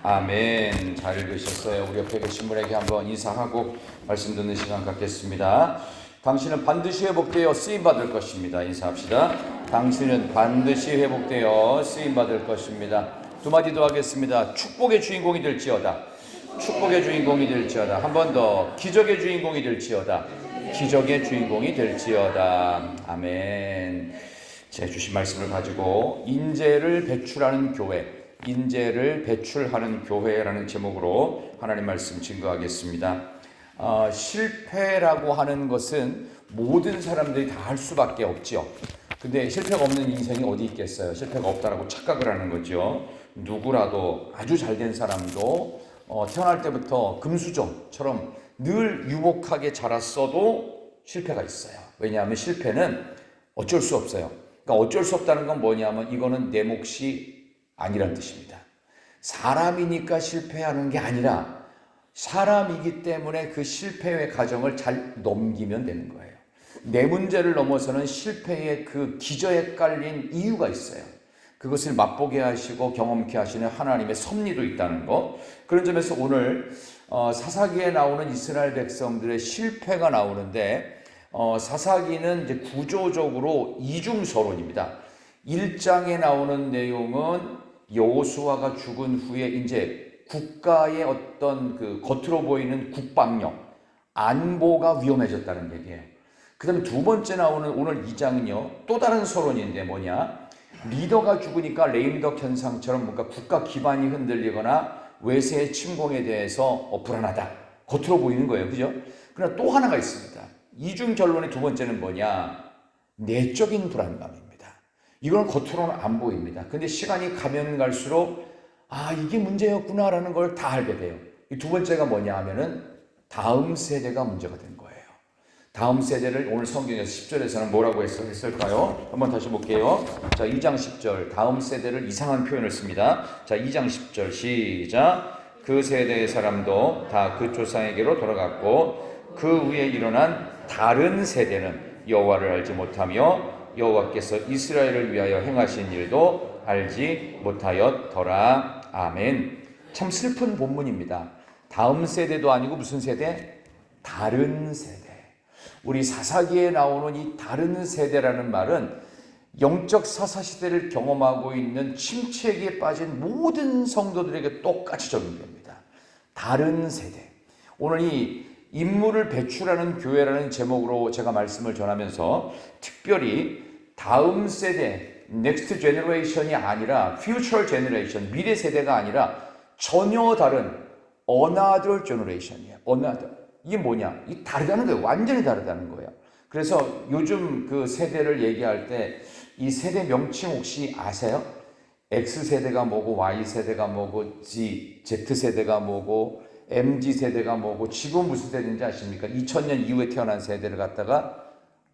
아멘. 잘 읽으셨어요. 우리 옆에 계신 분에게 한번 인사하고 말씀 듣는 시간 갖겠습니다. 당신은 반드시 회복되어 쓰임받을 것입니다. 인사합시다. 당신은 반드시 회복되어 쓰임받을 것입니다. 두 마디 더 하겠습니다. 축복의 주인공이 될지어다. 축복의 주인공이 될지어다. 한 번 더. 기적의 주인공이 될지어다. 기적의 주인공이 될지어다. 아멘. 제 주신 말씀을 가지고 인재를 배출하는 교회, 인재를 배출하는 교회라는 제목으로 하나님 말씀 증거하겠습니다. 실패라고 하는 것은 모든 사람들이 다 할 수밖에 없죠. 근데 실패가 없는 인생이 어디 있겠어요? 실패가 없다라고 착각을 하는 거죠. 누구라도 아주 잘된 사람도 태어날 때부터 금수저처럼 늘 유복하게 자랐어도 실패가 있어요. 왜냐하면 실패는 어쩔 수 없어요. 그러니까 어쩔 수 없다는 건 뭐냐면 이거는 내 몫이 아니란 뜻입니다. 사람이니까 실패하는 게 아니라 사람이기 때문에 그 실패의 과정을 잘 넘기면 되는 거예요. 내 문제를 넘어서는 실패의 그 기저에 깔린 이유가 있어요. 그것을 맛보게 하시고 경험케 하시는 하나님의 섭리도 있다는 거. 그런 점에서 오늘 사사기에 나오는 이스라엘 백성들의 실패가 나오는데 사사기는 이제 구조적으로 이중서론입니다. 1장에 나오는 내용은 여호수아가 죽은 후에 이제 국가의 어떤 그 겉으로 보이는 국방력, 안보가 위험해졌다는 얘기예요. 그 다음에 두 번째 나오는 오늘 2장은요, 또 다른 서론인데 뭐냐? 리더가 죽으니까 레임덕 현상처럼 뭔가 국가 기반이 흔들리거나 외세의 침공에 대해서 불안하다. 겉으로 보이는 거예요. 그죠? 그러나 또 하나가 있습니다. 이중 결론의 두 번째는 뭐냐? 내적인 불안감입니다. 이건 겉으로는 안 보입니다. 근데 시간이 가면 갈수록 이게 문제였구나라는 걸 다 알게 돼요. 이 두 번째가 뭐냐 하면은 다음 세대가 문제가 된 거예요. 다음 세대를 오늘 성경에서 10절에서는 뭐라고 했을까요? 한번 다시 볼게요. 자, 2장 10절. 다음 세대를 이상한 표현을 씁니다. 자, 2장 10절 시작. 그 세대의 사람도 다 그 조상에게로 돌아갔고 그 위에 일어난 다른 세대는 여호와를 알지 못하며 여호와께서 이스라엘을 위하여 행하신 일도 알지 못하였더라. 아멘. 참 슬픈 본문입니다. 다음 세대도 아니고 무슨 세대? 다른 세대. 우리 사사기에 나오는 이 다른 세대라는 말은 영적 사사시대를 경험하고 있는 침체기에 빠진 모든 성도들에게 똑같이 적용됩니다. 다른 세대. 오늘 이 인물을 배출하는 교회라는 제목으로 제가 말씀을 전하면서 특별히 다음 세대, next generation이 아니라 future generation, 미래 세대가 아니라 전혀 다른 another generation이에요. another. 이게 뭐냐? 이게 다르다는 거예요. 완전히 다르다는 거예요. 그래서 요즘 그 세대를 얘기할 때 이 세대 명칭 혹시 아세요? X세대가 뭐고 Y세대가 뭐고 Z세대가 뭐고 MZ세대가 뭐고 지금 무슨 세대인지 아십니까? 2000년 이후에 태어난 세대를 갖다가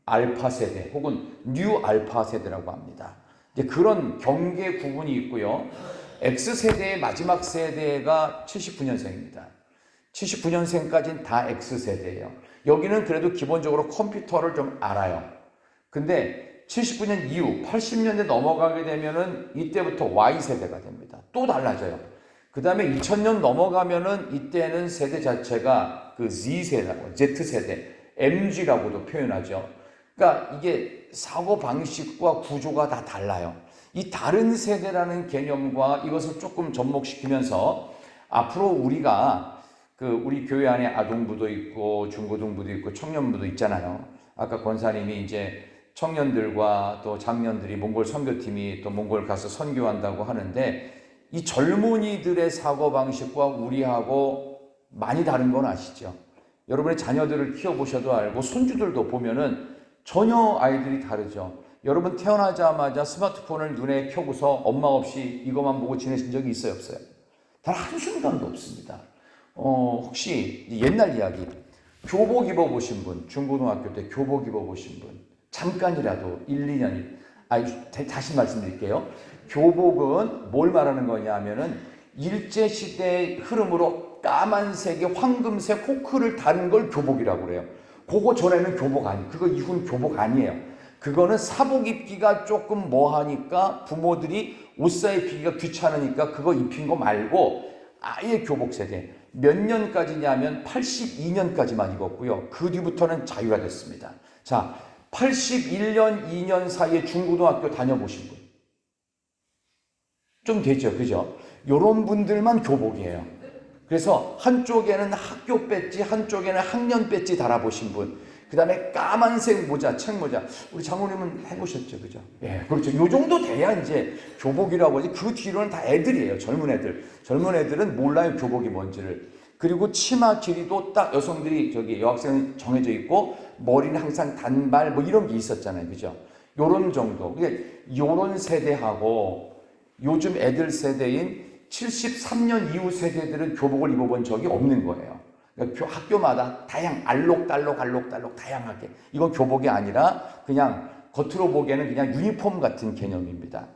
알파 세대 혹은 뉴 알파 세대라고 합니다. 이제 그런 경계 구분이 있고요. X세대의 마지막 세대가 79년생입니다. 79년생까지는 다 X세대예요. 여기는 그래도 기본적으로 컴퓨터를 좀 알아요. 근데 79년 이후 80년대 넘어가게 되면은 이때부터 Y세대가 됩니다. 또 달라져요. 그 다음에 2000년 넘어가면은 이때는 세대 자체가 그 Z세대라고, Z세대, MG라고도 표현하죠. 그러니까 이게 사고 방식과 구조가 다 달라요. 이 다른 세대라는 개념과 이것을 조금 접목시키면서 앞으로 우리가 우리 교회 안에 아동부도 있고 중고등부도 있고 청년부도 있잖아요. 아까 권사님이 이제 청년들과 또 장년들이 몽골 선교팀이 또 몽골 가서 선교한다고 하는데 이 젊은이들의 사고방식과 우리하고 많이 다른 건 아시죠? 여러분의 자녀들을 키워보셔도 알고 손주들도 보면은 전혀 아이들이 다르죠. 여러분 태어나자마자 스마트폰을 눈에 켜고서 엄마 없이 이것만 보고 지내신 적이 있어요? 없어요? 단 한순간도 없습니다. 혹시 옛날 이야기 교복 입어보신 분, 중고등학교 때 교복 입어보신 분 잠깐이라도 1, 2년 다시 말씀드릴게요. 교복은 뭘 말하는 거냐 하면은 일제시대의 흐름으로 까만색에 황금색 호크를 단 걸 교복이라고 그래요. 그거 전에는 교복 아니에요. 그거 이후는 교복 아니에요. 그거는 사복 입기가 조금 뭐하니까 부모들이 옷 사 입히기가 귀찮으니까 그거 입힌 거 말고 아예 교복 세대. 몇 년까지냐면 82년까지만 입었고요. 그 뒤부터는 자율화됐습니다. 자, 81년, 2년 사이에 중고등학교 다녀보신 분. 좀 되죠, 그죠? 요런 분들만 교복이에요. 그래서 한쪽에는 학교 배지, 한쪽에는 학년 배지 달아보신 분. 그 다음에 까만색 모자, 책 모자. 우리 장모님은 해보셨죠, 그죠? 예, 그렇죠. 요 정도 돼야 이제 교복이라고 하지. 그 뒤로는 다 애들이에요, 젊은 애들. 젊은 애들은 몰라요, 교복이 뭔지를. 그리고 치마 길이도 딱 여성들이 여학생은 정해져 있고, 머리는 항상 단발, 뭐 이런 게 있었잖아요, 그죠? 요런 정도. 요런 세대하고 요즘 애들 세대인 73년 이후 세대들은 교복을 입어본 적이 없는 거예요. 그러니까 학교마다 알록달록 다양하게. 이건 교복이 아니라 그냥 겉으로 보기에는 그냥 유니폼 같은 개념입니다.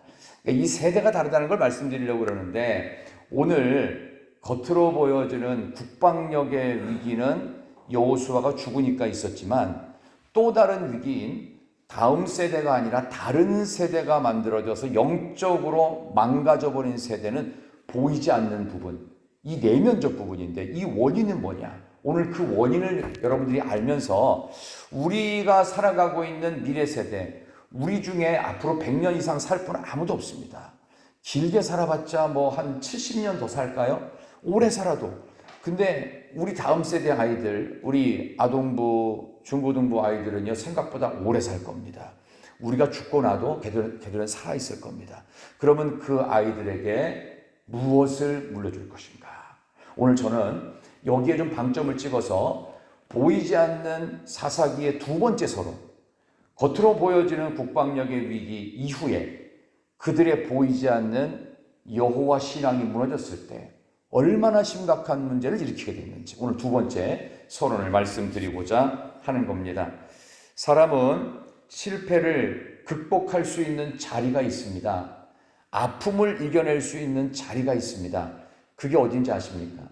그러니까 이 세대가 다르다는 걸 말씀드리려고 그러는데, 오늘 겉으로 보여지는 국방력의 위기는 여호수아가 죽으니까 있었지만, 또 다른 위기인 다음 세대가 아니라 다른 세대가 만들어져서 영적으로 망가져버린 세대는 보이지 않는 부분, 이 내면적 부분인데, 이 원인은 뭐냐? 오늘 그 원인을 여러분들이 알면서 우리가 살아가고 있는 미래 세대, 우리 중에 앞으로 100년 이상 살 분은 아무도 없습니다. 길게 살아봤자 뭐 한 70년 더 살까요? 오래 살아도. 근데 우리 다음 세대 아이들, 우리 아동부, 중고등부 아이들은요, 생각보다 오래 살 겁니다. 우리가 죽고 나도 걔들은 살아있을 겁니다. 그러면 그 아이들에게 무엇을 물려줄 것인가? 오늘 저는 여기에 좀 방점을 찍어서 보이지 않는 사사기의 두 번째 서론, 겉으로 보여지는 국방력의 위기 이후에 그들의 보이지 않는 여호와 신앙이 무너졌을 때 얼마나 심각한 문제를 일으키게 됐는지, 오늘 두 번째 서론을 말씀드리고자 하는 겁니다. 사람은 실패를 극복할 수 있는 자리가 있습니다. 아픔을 이겨낼 수 있는 자리가 있습니다. 그게 어딘지 아십니까?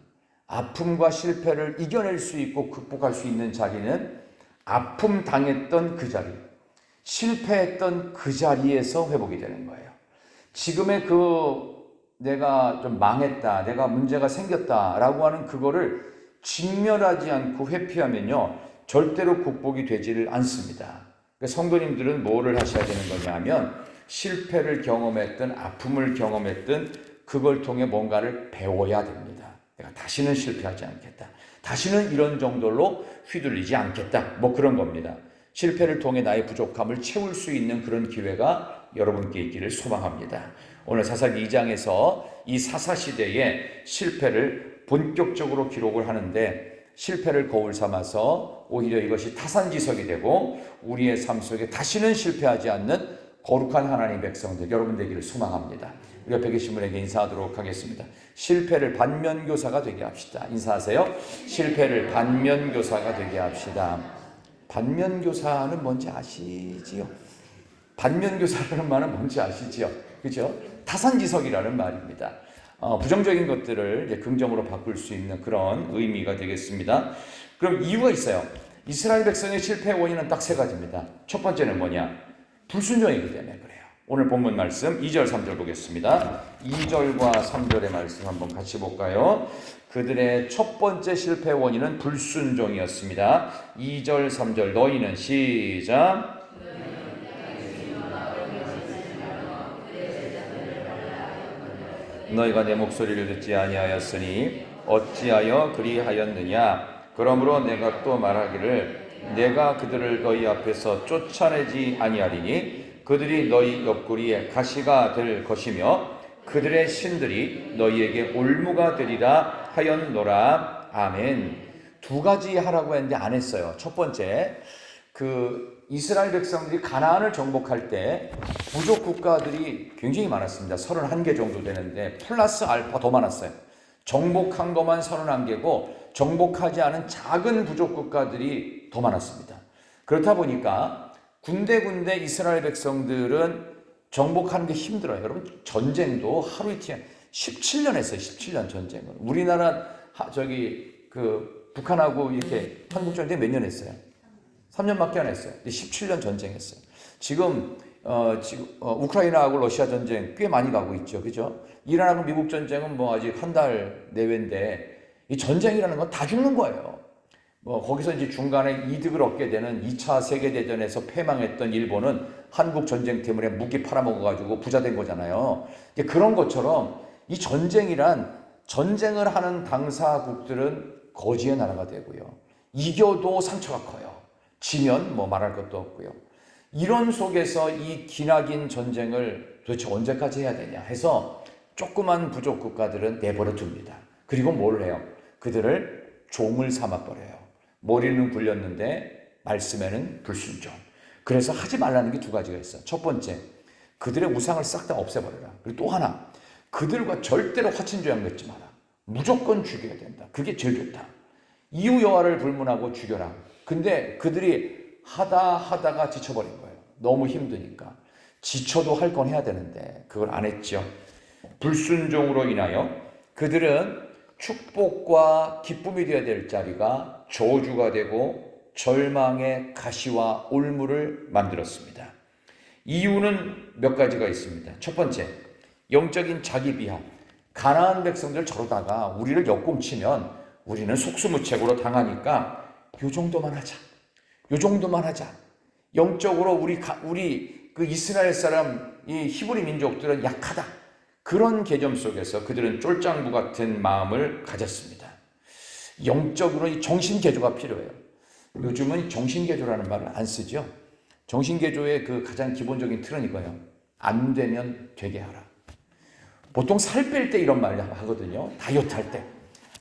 아픔과 실패를 이겨낼 수 있고 극복할 수 있는 자리는 아픔 당했던 그 자리, 실패했던 그 자리에서 회복이 되는 거예요. 지금의 내가 좀 망했다, 내가 문제가 생겼다라고 하는 그거를 직면하지 않고 회피하면요, 절대로 극복이 되지를 않습니다. 성도님들은 뭐를 하셔야 되는 거냐 하면, 실패를 경험했든 아픔을 경험했든 그걸 통해 뭔가를 배워야 됩니다. 내가 다시는 실패하지 않겠다. 다시는 이런 정도로 휘둘리지 않겠다. 뭐 그런 겁니다. 실패를 통해 나의 부족함을 채울 수 있는 그런 기회가 여러분께 있기를 소망합니다. 오늘 사사기 2장에서 이 사사시대의 실패를 본격적으로 기록을 하는데, 실패를 거울 삼아서 오히려 이것이 타산지석이 되고 우리의 삶 속에 다시는 실패하지 않는 거룩한 하나님의 백성들 여러분 되기를 소망합니다. 우리 옆에 계신 분에게 인사하도록 하겠습니다. 실패를 반면교사가 되게 합시다. 인사하세요. 실패를 반면교사가 되게 합시다. 반면교사는 뭔지 아시지요? 반면교사라는 말은 뭔지 아시지요? 그죠? 타산지석이라는 말입니다. 부정적인 것들을 이제 긍정으로 바꿀 수 있는 그런 의미가 되겠습니다. 그럼 이유가 있어요. 이스라엘 백성의 실패의 원인은 딱 세 가지입니다. 첫 번째는 뭐냐? 불순종이기 때문에 그래요. 오늘 본문 말씀 2절 3절 보겠습니다. 2절과 3절의 말씀 한번 같이 볼까요? 그들의 첫 번째 실패 원인은 불순종이었습니다. 2절 3절 너희는 시작. 너희가 내 목소리를 듣지 아니하였으니 어찌하여 그리하였느냐? 그러므로 내가 또 말하기를 내가 그들을 너희 앞에서 쫓아내지 아니하리니 그들이 너희 옆구리에 가시가 될 것이며 그들의 신들이 너희에게 올무가 되리라 하였노라. 아멘. 두 가지 하라고 했는데 안 했어요. 첫 번째, 이스라엘 백성들이 가나안을 정복할 때 부족 국가들이 굉장히 많았습니다. 31개 정도 되는데 플러스 알파 더 많았어요. 정복한 것만 31개고 정복하지 않은 작은 부족 국가들이 더 많았습니다. 그렇다 보니까 군데군데 이스라엘 백성들은 정복하는 게 힘들어요. 여러분, 전쟁도 하루 이틀 17년 했어요. 17년 전쟁을. 우리나라 북한하고 이렇게 한국전쟁 몇 년 했어요? 3년밖에 안 했어요. 17년 전쟁했어요. 지금 우크라이나하고 러시아 전쟁 꽤 많이 가고 있죠. 그죠? 이란하고 미국 전쟁은 뭐 아직 한 달 내외인데 이 전쟁이라는 건 다 죽는 거예요. 뭐 거기서 이제 중간에 이득을 얻게 되는 2차 세계대전에서 패망했던 일본은 한국 전쟁 때문에 무기 팔아먹어가지고 부자 된 거잖아요. 이제 그런 것처럼 이 전쟁이란 전쟁을 하는 당사국들은 거지의 나라가 되고요. 이겨도 상처가 커요. 지면 뭐 말할 것도 없고요. 이런 속에서 이 기나긴 전쟁을 도대체 언제까지 해야 되냐 해서 조그만 부족 국가들은 내버려 둡니다. 그리고 뭘 해요? 그들을 종을 삼아버려요. 머리는 굴렸는데 말씀에는 불순종. 그래서 하지 말라는 게 두 가지가 있어요. 첫 번째, 그들의 우상을 싹 다 없애버려라. 그리고 또 하나, 그들과 절대로 화친조약 맺지 마라. 무조건 죽여야 된다. 그게 제일 좋다. 이유 여하를 불문하고 죽여라. 근데 그들이 하다가 지쳐버린 거예요. 너무 힘드니까. 지쳐도 할 건 해야 되는데 그걸 안 했죠. 불순종으로 인하여 그들은 축복과 기쁨이 되어야 될 자리가 저주가 되고 절망의 가시와 올무를 만들었습니다. 이유는 몇 가지가 있습니다. 첫 번째, 영적인 자기 비하. 가나안 백성들 저러다가 우리를 역공치면 우리는 속수무책으로 당하니까 요 정도만 하자. 요 정도만 하자. 영적으로 우리 그 이스라엘 사람, 이 히브리 민족들은 약하다. 그런 개념 속에서 그들은 쫄장부 같은 마음을 가졌습니다. 영적으로 이 정신개조가 필요해요. 요즘은 정신개조라는 말을 안 쓰죠. 정신개조의 그 가장 기본적인 틀은 이거예요. 안 되면 되게 하라. 보통 살 뺄 때 이런 말을 하거든요. 다이어트 할 때.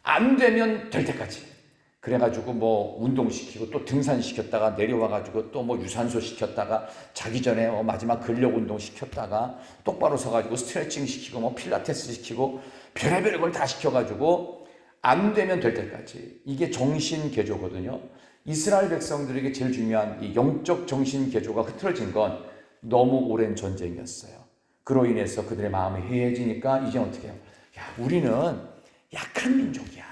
안 되면 될 때까지. 그래가지고 뭐 운동시키고 또 등산시켰다가 내려와가지고 또 뭐 유산소 시켰다가 자기 전에 마지막 근력 운동 시켰다가 똑바로 서가지고 스트레칭 시키고 뭐 필라테스 시키고 별의별 걸 다 시켜가지고 안 되면 될 때까지. 이게 정신개조거든요. 이스라엘 백성들에게 제일 중요한 이 영적 정신개조가 흐트러진 건 너무 오랜 전쟁이었어요. 그로 인해서 그들의 마음이 해해지니까 이제 어떻게 해요? 야, 우리는 약한 민족이야.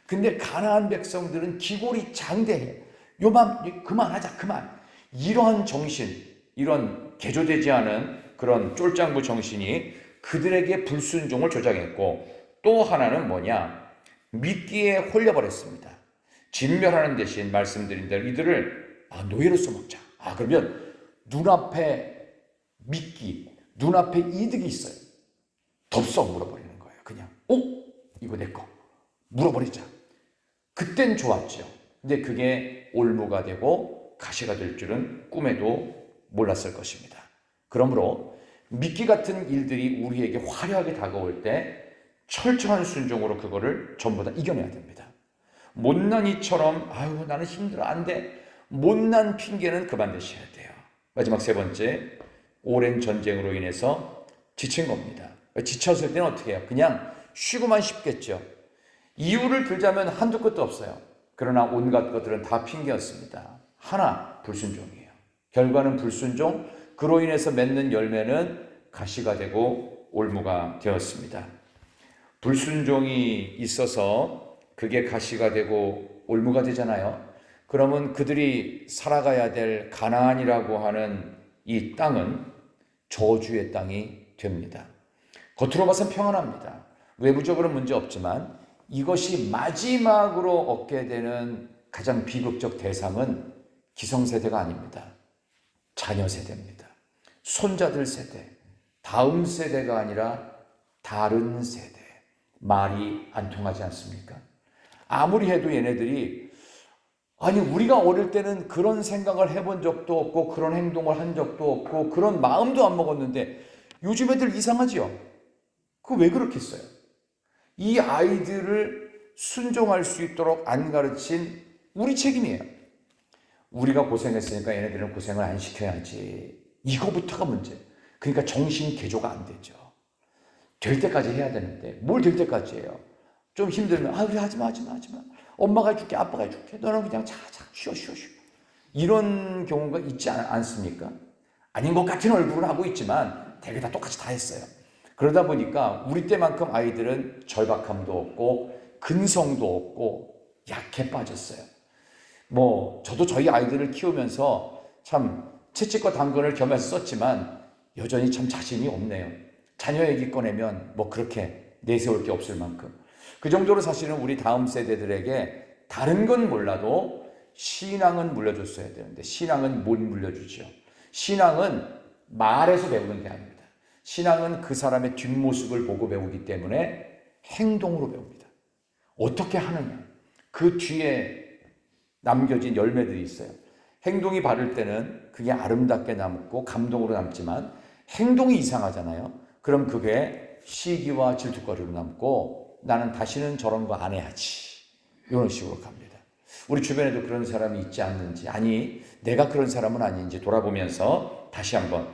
근데 가나안 백성들은 기골이 장대해. 요만 그만하자 그만. 이러한 정신, 이런 개조되지 않은 그런 쫄장부 정신이 그들에게 불순종을 조장했고 또 하나는 뭐냐? 미끼에 홀려버렸습니다. 진멸하는 대신 말씀드린 대로 이들을 노예로 써먹자. 그러면 눈앞에 미끼, 눈앞에 이득이 있어요. 덥석 물어버리는 거예요. 그냥 이거 내 거 물어버리자. 그땐 좋았죠. 근데 그게 올무가 되고 가시가 될 줄은 꿈에도 몰랐을 것입니다. 그러므로 미끼 같은 일들이 우리에게 화려하게 다가올 때 철저한 순종으로 그거를 전부 다 이겨내야 됩니다. 못난 이처럼 나는 힘들어 안 돼. 못난 핑계는 그만 대셔야 돼요. 마지막 세 번째, 오랜 전쟁으로 인해서 지친 겁니다. 지쳤을 때는 어떻게 해요? 그냥 쉬고만 싶겠죠. 이유를 들자면 한두 끝도 없어요. 그러나 온갖 것들은 다 핑계였습니다. 하나, 불순종이에요. 결과는 불순종, 그로 인해서 맺는 열매는 가시가 되고 올무가 되었습니다. 불순종이 있어서 그게 가시가 되고 올무가 되잖아요. 그러면 그들이 살아가야 될 가나안이라고 하는 이 땅은 저주의 땅이 됩니다. 겉으로 봐선 평안합니다. 외부적으로는 문제 없지만 이것이 마지막으로 얻게 되는 가장 비극적 대상은 기성세대가 아닙니다. 자녀 세대입니다. 손자들 세대, 다음 세대가 아니라 다른 세대. 말이 안 통하지 않습니까? 아무리 해도 얘네들이 우리가 어릴 때는 그런 생각을 해본 적도 없고 그런 행동을 한 적도 없고 그런 마음도 안 먹었는데 요즘 애들 이상하지요? 그거 왜 그렇겠어요? 이 아이들을 순종할 수 있도록 안 가르친 우리 책임이에요. 우리가 고생했으니까 얘네들은 고생을 안 시켜야지. 이거부터가 문제. 그러니까 정신 개조가 안 되죠. 될 때까지 해야 되는데 뭘 될 때까지 해요? 좀 힘들면 우리 하지마. 엄마가 해줄게, 아빠가 해줄게. 너는 그냥 자 쉬어. 이런 경우가 있지 않습니까? 아닌 것 같은 얼굴을 하고 있지만 되게 다 똑같이 다 했어요. 그러다 보니까 우리 때만큼 아이들은 절박함도 없고 근성도 없고 약해 빠졌어요. 저도 저희 아이들을 키우면서 참 채찍과 당근을 겸해서 썼지만 여전히 참 자신이 없네요. 자녀 얘기 꺼내면 뭐 그렇게 내세울 게 없을 만큼 그 정도로 사실은 우리 다음 세대들에게 다른 건 몰라도 신앙은 물려줬어야 되는데 신앙은 못 물려주죠. 신앙은 말에서 배우는 게 아닙니다. 신앙은 그 사람의 뒷모습을 보고 배우기 때문에 행동으로 배웁니다. 어떻게 하느냐. 그 뒤에 남겨진 열매들이 있어요. 행동이 바를 때는 그게 아름답게 남고 감동으로 남지만 행동이 이상하잖아요. 그럼 그게 시기와 질투거리로 남고 나는 다시는 저런 거 안 해야지. 이런 식으로 갑니다. 우리 주변에도 그런 사람이 있지 않는지, 아니 내가 그런 사람은 아닌지 돌아보면서 다시 한번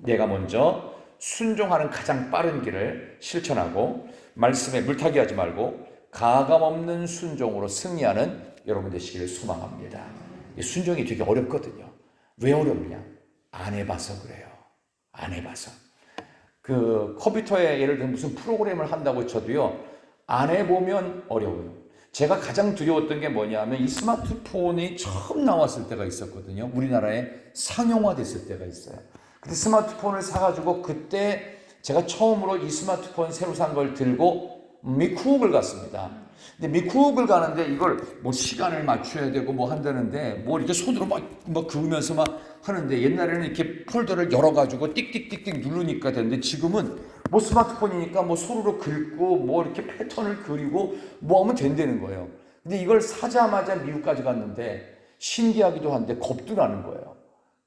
내가 먼저 순종하는 가장 빠른 길을 실천하고 말씀에 물타기 하지 말고 가감없는 순종으로 승리하는 여러분 되시기를 소망합니다. 이 순종이 되게 어렵거든요. 왜 어렵냐? 안 해봐서 그래요. 안 해봐서. 그 컴퓨터에 예를 들면 무슨 프로그램을 한다고 쳐도요, 안 해보면 어려워요. 제가 가장 두려웠던 게 뭐냐면 이 스마트폰이 처음 나왔을 때가 있었거든요. 우리나라에 상용화됐을 때가 있어요. 근데 스마트폰을 사가지고 그때 제가 처음으로 이 스마트폰 새로 산 걸 들고 미국을 갔습니다. 근데 미국을 가는데 이걸 뭐 시간을 맞춰야 되고 뭐 한다는데 뭐 이렇게 손으로 막 그으면서 막 하는데 옛날에는 이렇게 폴더를 열어가지고 띡띡띡띡 누르니까 되는데 지금은 뭐 스마트폰이니까 뭐 손으로 긁고 뭐 이렇게 패턴을 그리고 뭐 하면 된다는 거예요. 근데 이걸 사자마자 미국까지 갔는데 신기하기도 한데 겁도 나는 거예요.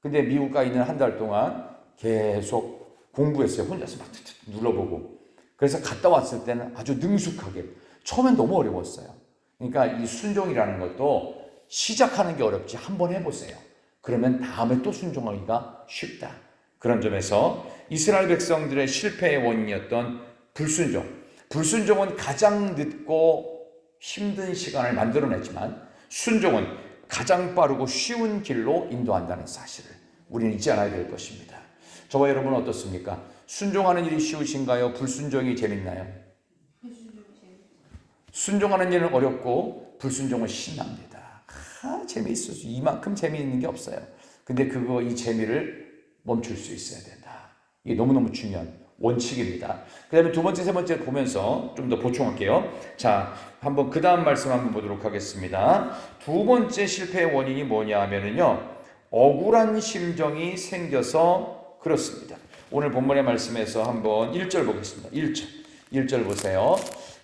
근데 미국 가 있는 한 달 동안 계속 공부했어요. 혼자서 막 눌러보고. 그래서 갔다 왔을 때는 아주 능숙하게. 처음엔 너무 어려웠어요. 그러니까 이 순종이라는 것도 시작하는 게 어렵지 한번 해보세요. 그러면 다음에 또 순종하기가 쉽다. 그런 점에서 이스라엘 백성들의 실패의 원인이었던 불순종. 불순종은 가장 늦고 힘든 시간을 만들어냈지만 순종은 가장 빠르고 쉬운 길로 인도한다는 사실을 우리는 잊지 않아야 될 것입니다. 저와 여러분은 어떻습니까? 순종하는 일이 쉬우신가요? 불순종이 재밌나요? 순종하는 일은 어렵고 불순종은 신납니다. 재미있어서 이만큼 재미있는 게 없어요. 근데 이 재미를 멈출 수 있어야 된다. 이게 너무너무 중요한 원칙입니다. 그 다음에 두 번째, 세 번째 보면서 좀 더 보충할게요. 자, 한번 그 다음 말씀 한번 보도록 하겠습니다. 두 번째 실패의 원인이 뭐냐 하면은요, 억울한 심정이 생겨서 그렇습니다. 오늘 본문의 말씀에서 한번 1절 보겠습니다. 1절 보세요.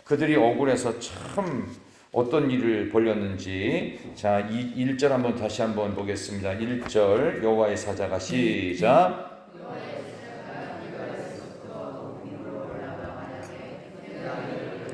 그들이 억울해서 참 어떤 일을 벌였는지. 자, 1절 한번 다시 한번 보겠습니다. 1절 여호와의 사자가 시작.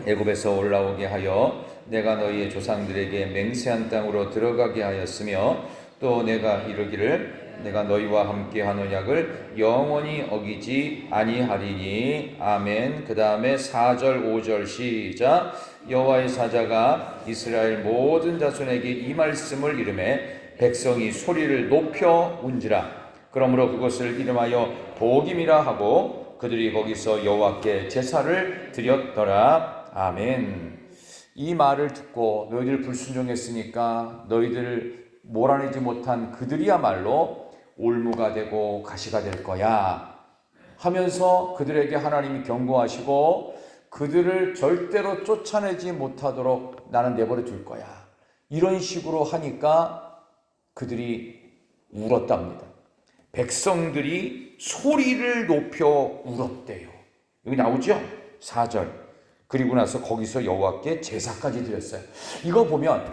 애굽에서 올라오게 하여 내가 너희의 조상들에게 맹세한 땅으로 들어가게 하였으며 또 내가 이르기를 내가 너희와 함께 한 언약을 영원히 어기지 아니하리니. 아멘. 그 다음에 4절 5절 시작. 여호와의 사자가 이스라엘 모든 자손에게 이 말씀을 이르매 백성이 소리를 높여 운지라. 그러므로 그것을 이름하여 복임이라 하고 그들이 거기서 여호와께 제사를 드렸더라. 아멘. 이 말을 듣고 너희들 불순종했으니까 너희들 몰아내지 못한 그들이야말로 올무가 되고 가시가 될 거야 하면서 그들에게 하나님이 경고하시고 그들을 절대로 쫓아내지 못하도록 나는 내버려 둘 거야. 이런 식으로 하니까 그들이 울었답니다. 백성들이 소리를 높여 울었대요. 여기 나오죠? 4절. 그리고 나서 거기서 여호와께 제사까지 드렸어요. 이거 보면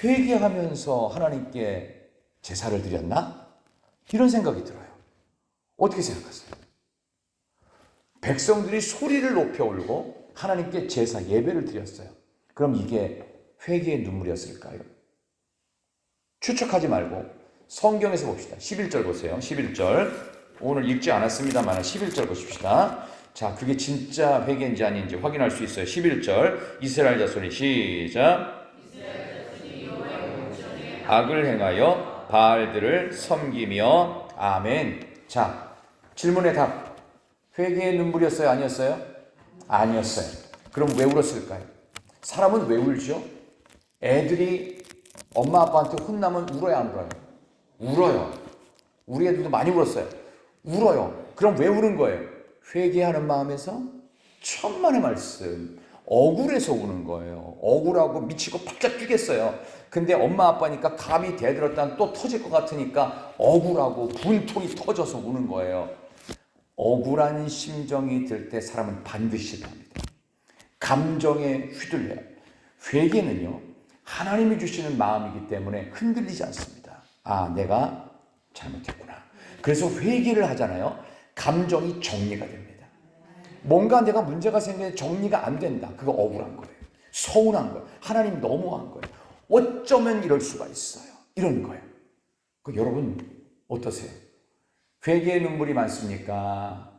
회개하면서 하나님께 제사를 드렸나? 이런 생각이 들어요. 어떻게 생각하세요? 백성들이 소리를 높여 울고 하나님께 제사 예배를 드렸어요. 그럼 이게 회개의 눈물이었을까요? 추측하지 말고 성경에서 봅시다. 11절 보세요. 11절. 오늘 읽지 않았습니다만 11절 보십시다. 자, 그게 진짜 회개인지 아닌지 확인할 수 있어요. 11절. 이스라엘 자손이 시작. 악을 행하여 바알들을 섬기며. 아멘. 자, 질문의 답. 회개의 눈물이었어요? 아니었어요? 아니었어요. 그럼 왜 울었을까요? 사람은 왜 울죠? 애들이 엄마 아빠한테 혼나면 울어야 안 울어요? 울어요. 우리 애들도 많이 울었어요. 울어요. 그럼 왜 우는 거예요? 회개하는 마음에서 천만의 말씀. 억울해서 우는 거예요. 억울하고 미치고 팔짝 뛰겠어요. 근데 엄마 아빠니까 감히 대들었다간 또 터질 것 같으니까 억울하고 분통이 터져서 우는 거예요. 억울한 심정이 들 때 사람은 반드시 답니다. 감정에 휘둘려요. 회개는요, 하나님이 주시는 마음이기 때문에 흔들리지 않습니다. 아, 내가 잘못했구나. 그래서 회개를 하잖아요. 감정이 정리가 됩니다. 뭔가 내가 문제가 생기는데 정리가 안 된다. 그거 억울한 거예요. 서운한 거예요. 하나님 너무한 거예요. 어쩌면 이럴 수가 있어요. 이런 거예요. 여러분 어떠세요? 회개의 눈물이 많습니까?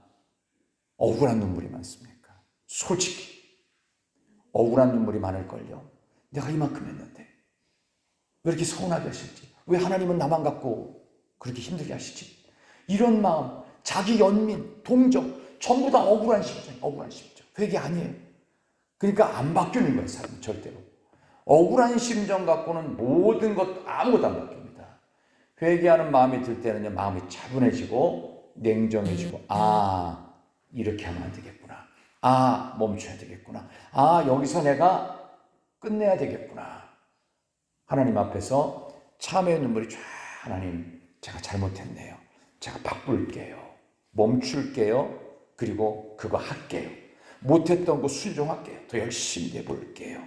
억울한 눈물이 많습니까? 솔직히 억울한 눈물이 많을걸요. 내가 이만큼 했는데 왜 이렇게 서운하게 하실지, 왜 하나님은 나만 갖고 그렇게 힘들게 하시지? 이런 마음, 자기 연민, 동정, 전부 다 억울한 심정, 억울한 심정. 회개 아니에요. 그러니까 안 바뀌는 거예요, 사람은 절대로. 억울한 심정 갖고는 모든 것 아무것도 안 바뀝니다. 회개하는 마음이 들 때는요, 마음이 차분해지고 냉정해지고, 아, 이렇게 하면 안 되겠구나. 아, 멈춰야 되겠구나. 아, 여기서 내가 끝내야 되겠구나. 하나님 앞에서 참회의 눈물이 쫙, 하나님, 제가 잘못했네요. 제가 바꿀게요. 멈출게요. 그리고 그거 할게요. 못했던 거 순종할게요. 더 열심히 해볼게요.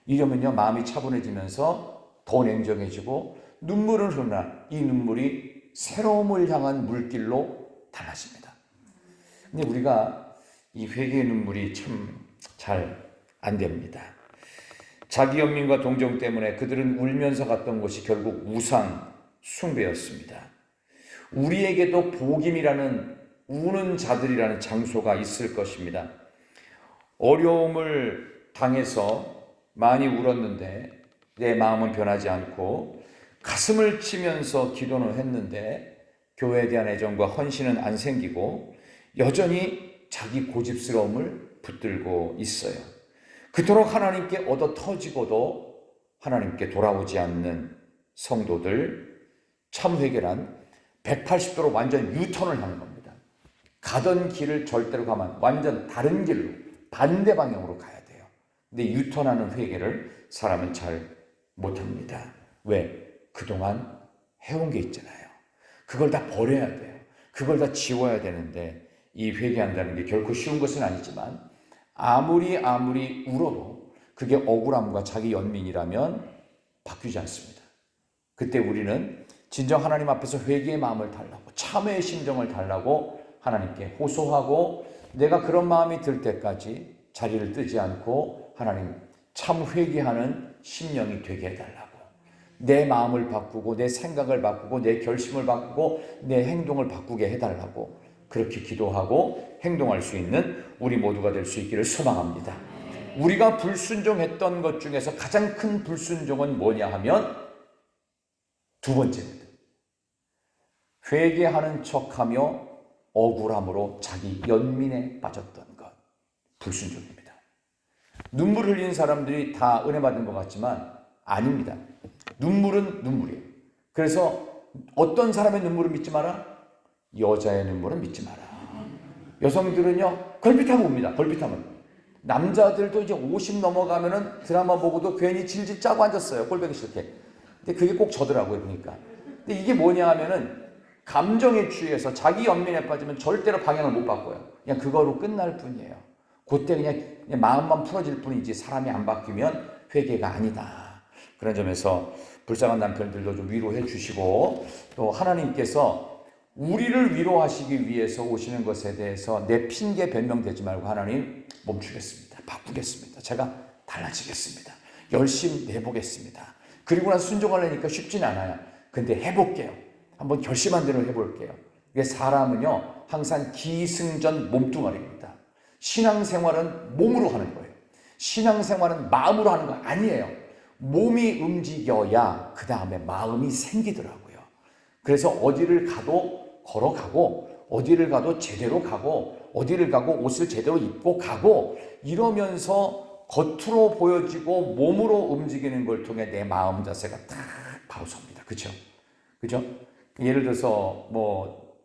이러면요, 마음이 차분해지면서 더 냉정해지고 눈물은 흐르나 이 눈물이 새로움을 향한 물길로 달라집니다. 근데 우리가 이 회개의 눈물이 참 잘 안 됩니다. 자기 연민과 동정 때문에 그들은 울면서 갔던 곳이 결국 우상 숭배였습니다. 우리에게도 복임이라는 우는 자들이라는 장소가 있을 것입니다. 어려움을 당해서 많이 울었는데 내 마음은 변하지 않고 가슴을 치면서 기도는 했는데 교회에 대한 애정과 헌신은 안 생기고 여전히 자기 고집스러움을 붙들고 있어요. 그토록 하나님께 얻어 터지고도 하나님께 돌아오지 않는 성도들, 참 회개란 180도로 완전 유턴을 하는 겁니다. 가던 길을 절대로 가면 완전 다른 길로, 반대 방향으로 가야 돼요. 근데 유턴하는 회개를 사람은 잘 못합니다. 왜? 그동안 해온 게 있잖아요. 그걸 다 버려야 돼요. 그걸 다 지워야 되는데 이 회개한다는 게 결코 쉬운 것은 아니지만 아무리 울어도 그게 억울함과 자기 연민이라면 바뀌지 않습니다. 그때 우리는 진정 하나님 앞에서 회개의 마음을 달라고, 참회의 심정을 달라고 하나님께 호소하고 내가 그런 마음이 들 때까지 자리를 뜨지 않고 하나님 참 회개하는 심령이 되게 해달라고, 내 마음을 바꾸고 내 생각을 바꾸고 내 결심을 바꾸고 내 행동을 바꾸게 해달라고 그렇게 기도하고 행동할 수 있는 우리 모두가 될 수 있기를 소망합니다. 우리가 불순종했던 것 중에서 가장 큰 불순종은 뭐냐 하면 두 번째입니다. 회개하는 척하며 억울함으로 자기 연민에 빠졌던 것, 불순종입니다. 눈물 흘린 사람들이 다 은혜 받은 것 같지만 아닙니다. 눈물은 눈물이에요. 그래서 어떤 사람의 눈물을 믿지 마라? 여자의 눈물은 믿지 마라. 여성들은요, 걸핏하면 웁니다. 걸핏하면. 남자들도 이제 50 넘어가면은 드라마 보고도 괜히 질질 짜고 앉았어요. 꼴보기 싫게. 근데 그게 꼭 저더라고요, 보니까. 근데 이게 뭐냐 하면은 감정에 취해서 자기 연민에 빠지면 절대로 방향을 못 바꿔요. 그냥 그거로 끝날 뿐이에요. 그때 그냥 마음만 풀어질 뿐이지 사람이 안 바뀌면 회개가 아니다. 그런 점에서 불쌍한 남편들도 좀 위로해 주시고, 또 하나님께서 우리를 위로하시기 위해서 오시는 것에 대해서 내 핑계 변명 되지 말고 하나님 멈추겠습니다. 바꾸겠습니다. 제가 달라지겠습니다. 열심히 내보겠습니다. 그리고 나서 순종하려니까 쉽진 않아요. 근데 해볼게요. 한번 결심한 대로 해볼게요. 이게 사람은요, 항상 기승전 몸뚱아리입니다. 신앙생활은 몸으로 하는 거예요. 신앙생활은 마음으로 하는 거 아니에요. 몸이 움직여야 그 다음에 마음이 생기더라고요. 그래서 어디를 가도 걸어가고, 어디를 가도 제대로 가고, 어디를 가고 옷을 제대로 입고 가고, 이러면서 겉으로 보여지고 몸으로 움직이는 걸 통해 내 마음 자세가 딱 바로 섭니다. 그렇죠? 그죠? 예를 들어서 뭐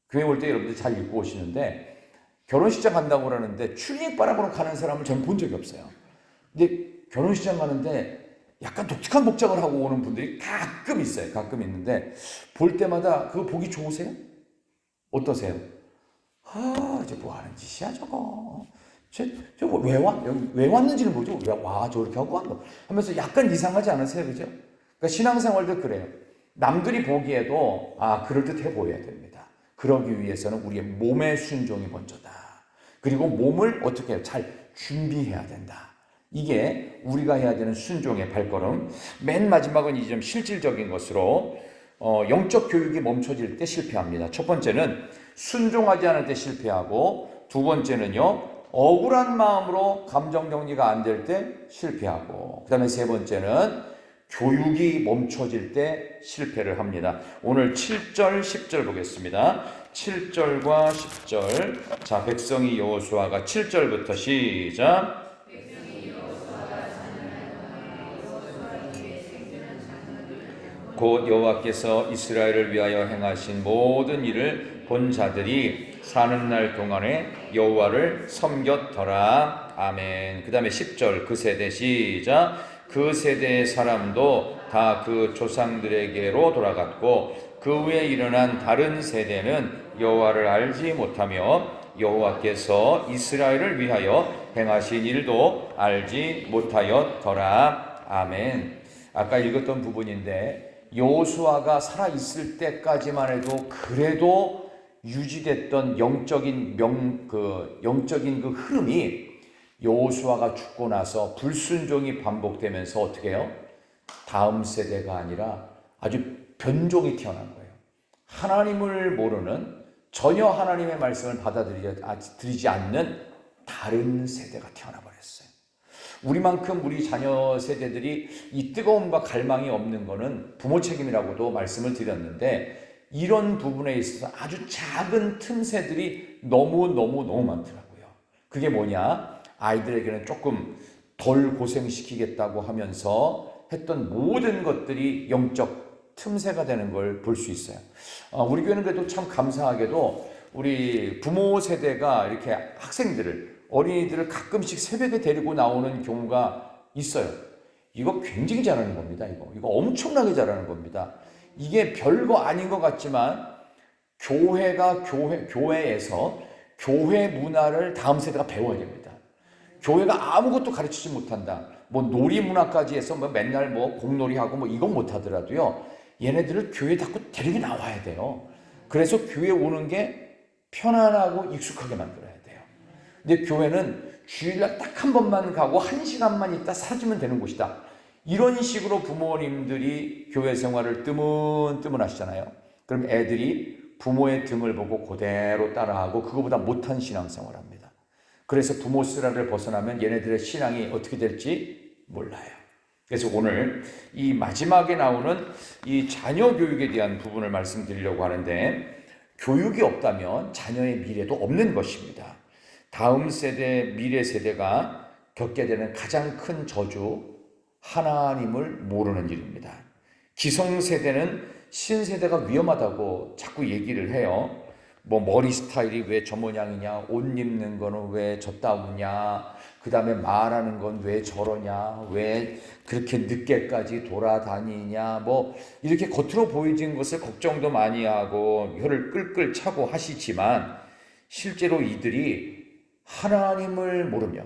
교회 올 때 여러분들 잘 입고 오시는데 결혼식장 간다고 그러는데 추리닝 바람으로 가는 사람을 저는 본 적이 없어요. 근데 결혼식장 가는데 약간 독특한 복장을 하고 오는 분들이 가끔 있어요. 가끔 있는데 볼 때마다 그거 보기 좋으세요? 어떠세요? 이제 뭐 하는 짓이야 저거. 저거 왜 왔는지는 모르죠. 저렇게 하고 왔노 하면서 약간 이상하지 않으세요? 그죠? 그러니까 신앙생활도 그래요. 남들이 보기에도 그럴듯해 보여야 됩니다. 그러기 위해서는 우리의 몸의 순종이 먼저다. 그리고 몸을 어떻게 해요? 잘 준비해야 된다. 이게 우리가 해야 되는 순종의 발걸음. 맨 마지막은 이 좀 실질적인 것으로 영적 교육이 멈춰질 때 실패합니다. 첫 번째는 순종하지 않을 때 실패하고, 두 번째는요 억울한 마음으로 감정 정리가 안 될 때 실패하고, 그 다음에 세 번째는 교육이 멈춰질 때 실패를 합니다. 오늘 7절 10절 보겠습니다. 7절과 10절. 자, 백성이 여호수아가 7절부터 시작. 곧 여호와께서 이스라엘을 위하여 행하신 모든 일을 본 자들이 사는 날 동안에 여호와를 섬겼더라. 아멘. 그 다음에 10절. 그 세대 시작. 그 세대의 사람도 다 그 조상들에게로 돌아갔고 그 후에 일어난 다른 세대는 여호와를 알지 못하며 여호와께서 이스라엘을 위하여 행하신 일도 알지 못하였더라. 아멘. 아까 읽었던 부분인데 여호수아가 살아있을 때까지만 해도 그래도 유지됐던 영적인 그 흐름이 여호수아가 죽고 나서 불순종이 반복되면서 어떻게 해요? 다음 세대가 아니라 아주 변종이 태어난 거예요. 하나님을 모르는, 전혀 하나님의 말씀을 받아들이지 않는 다른 세대가 태어나 버렸어요. 우리만큼 우리 자녀 세대들이 이 뜨거움과 갈망이 없는 거는 부모 책임이라고도 말씀을 드렸는데, 이런 부분에 있어서 아주 작은 틈새들이 너무 많더라고요. 그게 뭐냐? 아이들에게는 조금 덜 고생시키겠다고 하면서 했던 모든 것들이 영적 틈새가 되는 걸 볼 수 있어요. 우리 교회는 그래도 참 감사하게도 우리 부모 세대가 이렇게 학생들을, 어린이들을 가끔씩 새벽에 데리고 나오는 경우가 있어요. 이거 굉장히 잘하는 겁니다. 이거 엄청나게 잘하는 겁니다. 이게 별거 아닌 것 같지만 교회에서 교회 문화를 다음 세대가 배워야 됩니다. 교회가 아무것도 가르치지 못한다. 뭐 놀이 문화까지 해서 맨날 공놀이하고 이건 못하더라도요. 얘네들을 교회에 자꾸 데리고 나와야 돼요. 그래서 교회 오는 게 편안하고 익숙하게 만들어야 돼요. 근데 교회는 주일날 딱 한 번만 가고 1시간만 있다 사라지면 되는 곳이다. 이런 식으로 부모님들이 교회 생활을 뜨문뜨문 하시잖아요. 그럼 애들이 부모의 등을 보고 그대로 따라하고 그거보다 못한 신앙생활을 합니다. 그래서 부모 쓰라를 벗어나면 얘네들의 신앙이 어떻게 될지 몰라요. 그래서 오늘 이 마지막에 나오는 이 자녀 교육에 대한 부분을 말씀드리려고 하는데, 교육이 없다면 자녀의 미래도 없는 것입니다. 다음 세대, 미래 세대가 겪게 되는 가장 큰 저주, 하나님을 모르는 일입니다. 기성세대는 신세대가 위험하다고 자꾸 얘기를 해요. 머리 스타일이 왜 저 모양이냐, 옷 입는 거는 왜 저따구냐, 그 다음에 말하는 건 왜 저러냐, 왜 그렇게 늦게까지 돌아다니냐, 이렇게 겉으로 보이는 것을 걱정도 많이 하고 혀를 끌끌 차고 하시지만, 실제로 이들이 하나님을 모르며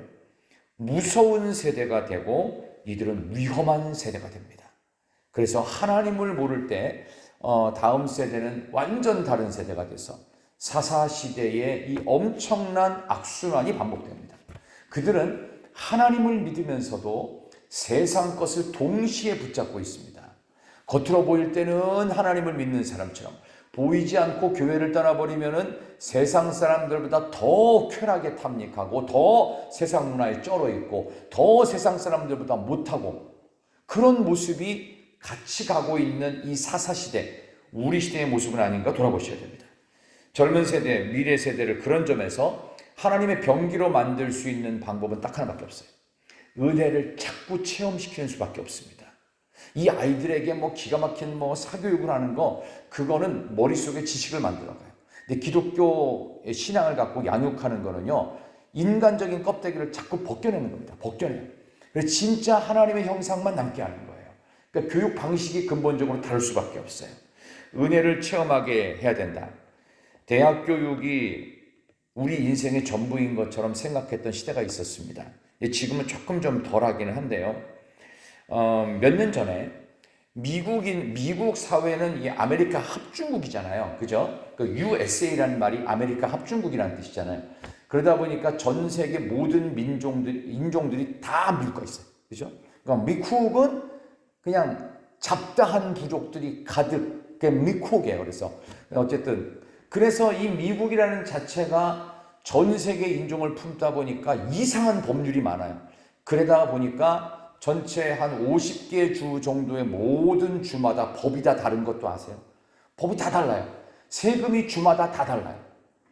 무서운 세대가 되고 이들은 위험한 세대가 됩니다. 그래서 하나님을 모를 때 다음 세대는 완전 다른 세대가 돼서 사사시대의 이 엄청난 악순환이 반복됩니다. 그들은 하나님을 믿으면서도 세상 것을 동시에 붙잡고 있습니다. 겉으로 보일 때는 하나님을 믿는 사람처럼 보이지 않고 교회를 떠나버리면은 세상 사람들보다 더 쾌락에 탐닉하고 더 세상 문화에 쩔어 있고 더 세상 사람들보다 못하고, 그런 모습이 같이 가고 있는 이 사사시대, 우리 시대의 모습은 아닌가 돌아보셔야 됩니다. 젊은 세대, 미래 세대를 그런 점에서 하나님의 병기로 만들 수 있는 방법은 딱 하나밖에 없어요. 은혜를 자꾸 체험시키는 수밖에 없습니다. 이 아이들에게 기가 막힌 사교육을 하는 거, 그거는 머릿속에 지식을 만들어가요. 근데 기독교의 신앙을 갖고 양육하는 거는요, 인간적인 껍데기를 자꾸 벗겨내는 겁니다. 벗겨내요. 그래서 진짜 하나님의 형상만 남게 하는 거예요. 그러니까 교육 방식이 근본적으로 다를 수밖에 없어요. 은혜를 체험하게 해야 된다. 대학 교육이 우리 인생의 전부인 것처럼 생각했던 시대가 있었습니다. 지금은 조금 좀 덜하기는 한데요. 몇 년 전에 미국 사회는 이 아메리카 합중국이잖아요. 그죠? 그 USA라는 말이 아메리카 합중국이라는 뜻이잖아요. 그러다 보니까 전 세계 모든 인종들이 다 미국가 있어요. 그죠? 그러니까 미국은 그냥 잡다한 부족들이 가득, 그게 미국이에요. 그래서 어쨌든 그래서 이 미국이라는 자체가 전 세계 인종을 품다 보니까 이상한 법률이 많아요. 그러다 보니까 전체 한 50개 주 정도의 모든 주마다 법이 다 다른 것도 아세요? 법이 다 달라요. 세금이 주마다 다 달라요.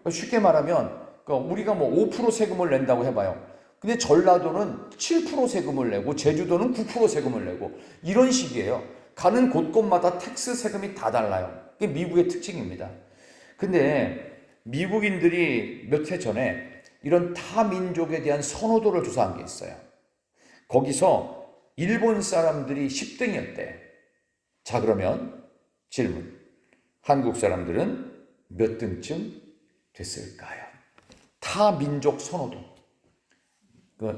쉽게 말하면 우리가 뭐 5% 세금을 낸다고 해봐요. 근데 전라도는 7% 세금을 내고 제주도는 9% 세금을 내고 이런 식이에요. 가는 곳곳마다 텍스 세금이 다 달라요. 그게 미국의 특징입니다. 근데 미국인들이 몇 해 전에 이런 타민족에 대한 선호도를 조사한 게 있어요. 거기서 일본 사람들이 10등이었대. 자, 그러면 질문. 한국 사람들은 몇 등쯤 됐을까요? 타민족 선호도.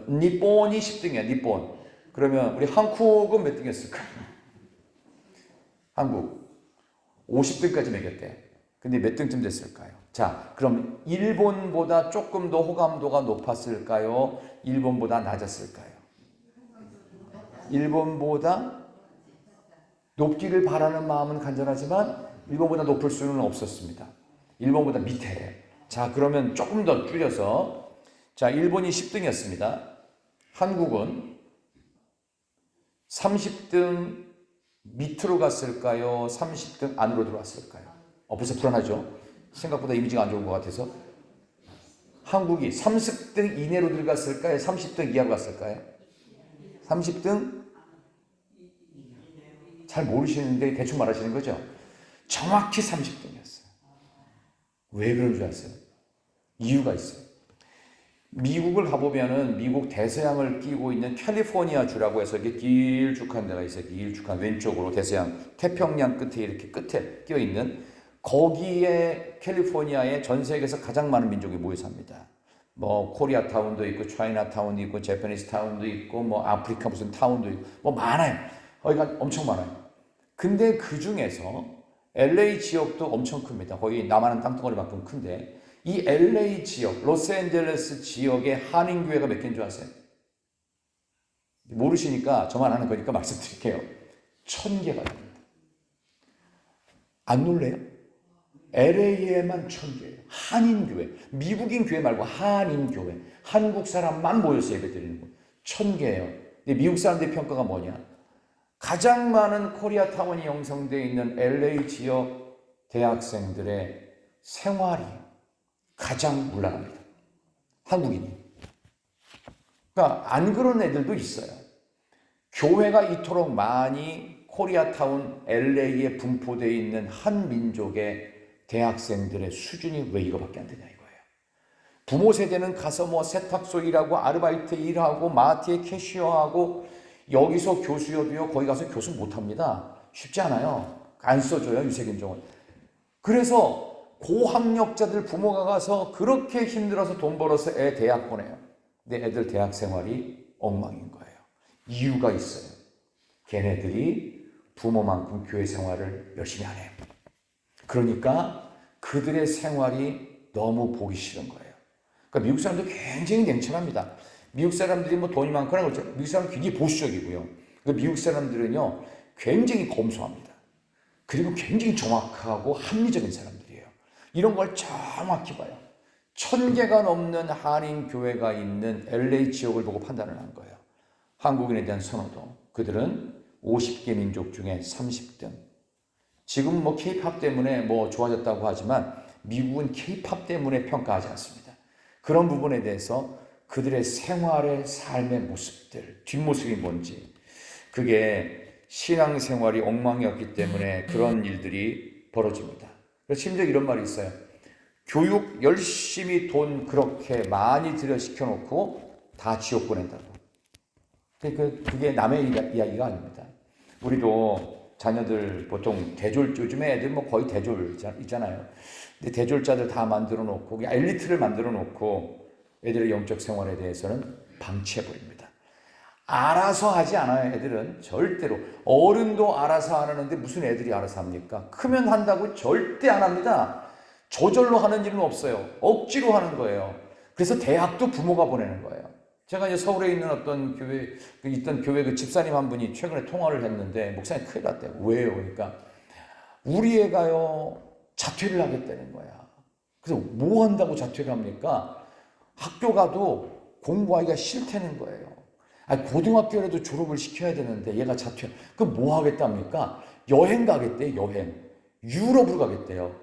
니폰이 10등이야, 니폰. 그러면 우리 한국은 몇 등이었을까요? 한국 50등까지 매겼대. 근데 몇 등쯤 됐을까요? 자, 그럼 일본보다 조금 더 호감도가 높았을까요? 일본보다 낮았을까요? 일본보다 높기를 바라는 마음은 간절하지만 일본보다 높을 수는 없었습니다. 일본보다 밑에예요. 자, 그러면 조금 더 줄여서 자, 일본이 10등이었습니다. 한국은 30등 밑으로 갔을까요? 30등 안으로 들어왔을까요? 벌써 불안하죠? 생각보다 이미지가 안 좋은 것 같아서. 한국이 30등 이내로 들어갔을까요? 30등 이하로 갔을까요? 30등? 잘 모르시는데 대충 말하시는 거죠? 정확히 30등이었어요. 왜 그런 줄 아세요? 이유가 있어요. 미국을 가보면은 미국 대서양을 끼고 있는 캘리포니아 주라고 해서 이렇게 길쭉한 데가 있어요. 길쭉한 왼쪽으로 대서양, 태평양 끝에 이렇게 끝에 끼어 있는 거기에 캘리포니아에 전 세계에서 가장 많은 민족이 모여 삽니다. 뭐 코리아 타운도 있고 차이나 타운도 있고 재패니스 타운도 있고 뭐 아프리카 무슨 타운도 있고 뭐 많아요. 거기가 엄청 많아요. 근데 그 중에서 LA 지역도 엄청 큽니다. 거의 남한은 땅덩어리만큼 큰데 이 LA 지역, 로스앤젤레스 지역의 한인교회가 몇 개인 줄 아세요? 모르시니까 저만 아는 거니까 말씀드릴게요. 1000개가 됩니다. 안 놀래요? LA에만 1000개예요. 한인교회. 미국인 교회 말고 한인교회. 한국 사람만 모여서 예배 드리는 거. 1000개예요. 근데 미국 사람들의 평가가 뭐냐? 가장 많은 코리아 타운이 형성되어 있는 LA 지역 대학생들의 생활이 가장 문란합니다. 한국인이. 그러니까 안 그런 애들도 있어요. 교회가 이토록 많이 코리아 타운 LA에 분포되어 있는 한 민족의 대학생들의 수준이 왜 이거밖에 안 되냐 이거예요. 부모 세대는 가서 뭐 세탁소 일하고 아르바이트 일하고 마트에 캐시어하고 여기서 교수여도요 거기 가서 교수 못합니다. 쉽지 않아요. 안 써줘요 유색인종을. 그래서 고학력자들 부모가 가서 그렇게 힘들어서 돈 벌어서 애 대학 보내요. 근데 애들 대학 생활이 엉망인 거예요. 이유가 있어요. 걔네들이 부모만큼 교회 생활을 열심히 안 해요. 그러니까 그들의 생활이 너무 보기 싫은 거예요. 그러니까 미국 사람들 굉장히 냉철합니다. 미국 사람들이 뭐 돈이 많거나 그렇죠. 미국 사람은 굉장히 보수적이고요. 미국 사람들은요 굉장히 검소합니다. 그리고 굉장히 정확하고 합리적인 사람들이에요. 이런 걸 정확히 봐요. 1000개가 넘는 한인 교회가 있는 LA 지역을 보고 판단을 한 거예요. 한국인에 대한 선호도. 그들은 50개 민족 중에 30등. 지금 뭐 K-팝 때문에 뭐 좋아졌다고 하지만 미국은 K-팝 때문에 평가하지 않습니다. 그런 부분에 대해서 그들의 생활의 삶의 모습들, 뒷모습이 뭔지, 그게 신앙생활이 엉망이었기 때문에 그런 일들이 벌어집니다. 그래서 심지어 이런 말이 있어요. 교육 열심히 돈 그렇게 많이 들여 시켜놓고 다 지옥 보낸다고. 그게 남의 이야기가 아닙니다. 우리도 자녀들 보통 요즘에 애들 뭐 거의 대졸 있잖아요. 근데 대졸자들 다 만들어 놓고 엘리트를 만들어 놓고 애들의 영적 생활에 대해서는 방치해 버립니다. 알아서 하지 않아요. 애들은 절대로. 어른도 알아서 안 하는데 무슨 애들이 알아서 합니까? 크면 한다고 절대 안 합니다. 저절로 하는 일은 없어요. 억지로 하는 거예요. 그래서 대학도 부모가 보내는 거예요. 제가 이제 서울에 있는 어떤 있던 교회 그 집사님 한 분이 최근에 통화를 했는데, 목사님 큰일 났대요. 왜요? 그러니까 우리 애가요 자퇴를 하겠다는 거야. 그래서 뭐 한다고 자퇴를 합니까? 학교 가도 공부하기가 싫다는 거예요. 아니, 고등학교라도 졸업을 시켜야 되는데 얘가 자퇴. 그럼 뭐 하겠답니까? 여행 가겠대요. 여행. 유럽으로 가겠대요.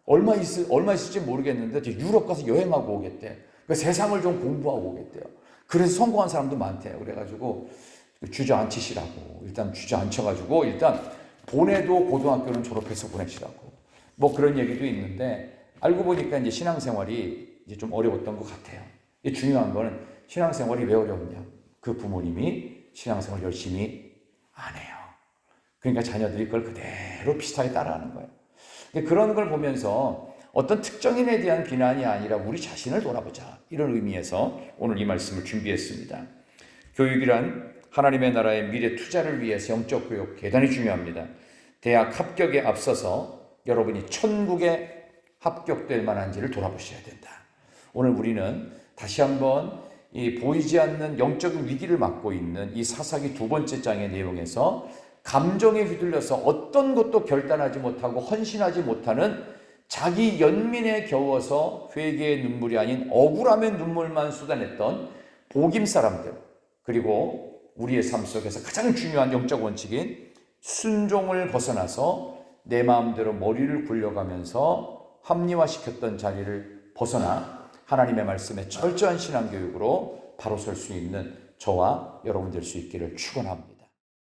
얼마 있을지 모르겠는데 유럽 가서 여행하고 오겠대. 그러니까 세상을 좀 공부하고 오겠대요. 그래서 성공한 사람도 많대요. 그래가지고 주저앉히시라고. 일단 주저앉혀가지고 일단 보내도 고등학교는 졸업해서 보내시라고. 뭐 그런 얘기도 있는데, 알고 보니까 이제 신앙생활이 이제 좀 어려웠던 것 같아요. 중요한 거는 신앙생활이 왜 어려웠냐? 그 부모님이 신앙생활 열심히 안 해요. 그러니까 자녀들이 그걸 그대로 비슷하게 따라하는 거예요. 그런 걸 보면서 어떤 특정인에 대한 비난이 아니라 우리 자신을 돌아보자, 이런 의미에서 오늘 이 말씀을 준비했습니다. 교육이란 하나님의 나라의 미래 투자를 위해서 영적 교육 대단히 중요합니다. 대학 합격에 앞서서 여러분이 천국에 합격될 만한지를 돌아보셔야 된다. 오늘 우리는 다시 한번 이 보이지 않는 영적인 위기를 맞고 있는 이 사사기 2번째 장의 내용에서 감정에 휘둘려서 어떤 것도 결단하지 못하고 헌신하지 못하는 자기 연민에 겨워서 회개의 눈물이 아닌 억울함의 눈물만 쏟아냈던 복임 사람들, 그리고 우리의 삶 속에서 가장 중요한 영적 원칙인 순종을 벗어나서 내 마음대로 머리를 굴려가면서 합리화시켰던 자리를 벗어나 하나님의 말씀에 철저한 신앙교육으로 바로 설 수 있는 저와 여러분 될 수 있기를 축원합니다.